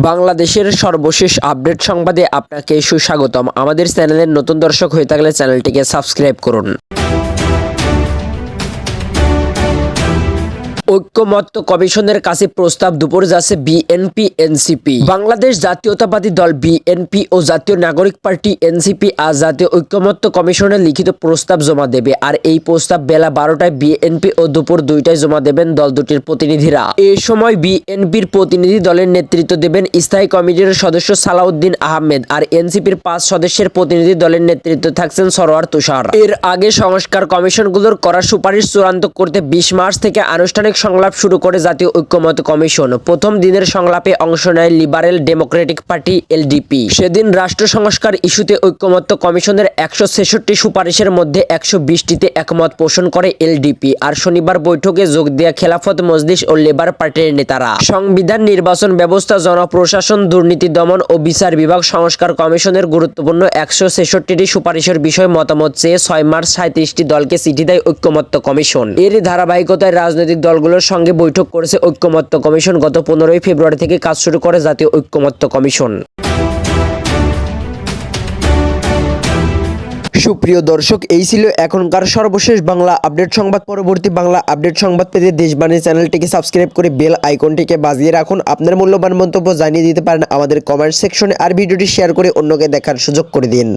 বাংলাদেশের সর্বশেষ আপডেট সংবাদে আপনাকে সুস্বাগতম। আমাদের চ্যানেলের নতুন দর্শক হয়ে থাকলে চ্যানেলটিকে সাবস্ক্রাইব করুন। ঐক্যমত্য কমিশনের কাছে প্রস্তাব দুপুর যাচ্ছে বিএনপি এনসিপি। বাংলাদেশ জাতীয়তাবাদী দল বিএনপি ও জাতীয় নাগরিক পার্টি এনসিপি আজ জাতীয় ঐক্যমত্য কমিশনে লিখিত প্রস্তাব জমা দেবে। আর এই প্রস্তাব বেলা 12টায় বিএনপি ও দুপুর 2টায় জমা দেবেন দল দুটির প্রতিনিধিরা। এই সময় বিএনপির প্রতিনিধি দলের নেতৃত্ব দেবেন স্থায়ী কমিটির সদস্য সালাউদ্দিন আহমেদ, আর এনসিপির 5 সদস্যের প্রতিনিধি দলের নেতৃত্বে থাকছেন সরোয়ার তুষার। এর আগে সংস্কার কমিশনগুলোর করা সুপারিশ চূড়ান্ত করতে 20 মার্চ থেকে আনুষ্ঠানিক সংলাপ শুরু করে জাতীয় ঐক্যমত্য কমিশন। প্রথম দিনের সংলাপে অংশ নেয় লিবারেল ডেমোক্রেটিক পার্টি এলডিপি। সেদিন রাষ্ট্র সংস্কার ইস্যুতে ঐক্যমত্য কমিশনের 166 সুপারিশের মধ্যে 120টিতে একমত পোষণ করে এলডিপি। আর শনিবার বৈঠকে যোগ দেয়া খেলাফত মজলিস ও লেবার পার্টির নেতারা সংবিধান, নির্বাচন ব্যবস্থা, জনপ্রশাসন, দুর্নীতি দমন ও বিচার বিভাগ সংস্কার কমিশনের গুরুত্বপূর্ণ 166টি সুপারিশের বিষয়ে মতামত চেয়ে 6 মার্চ 37টি দলকে চিঠি দেয় ঐক্যমত্য কমিশন। এর ধারাবাহিকতায় রাজনৈতিক দলগুলোর সঙ্গে বৈঠক করেছে ঐক্যমত্য কমিশন। গত 15 ফেব্রুয়ারি থেকে কাজ শুরু করে জাতীয় ঐক্যমত্য কমিশন। সুপ্রিয় দর্শক, এই ছিল এখনকার সর্বশেষ বাংলা আপডেট সংবাদ। পরবর্তী বাংলা আপডেট সংবাদ পেতে দেশবাণী চ্যানেলটিকে সাবস্ক্রাইব করে বেল আইকনটিকে বাজিয়ে রাখুন। আপনার মূল্যবান মন্তব্য জানিয়ে দিতে পারেন আমাদের কমেন্ট সেকশনে, আর ভিডিওটি শেয়ার করে অন্যকে দেখার সুযোগ করে দিন।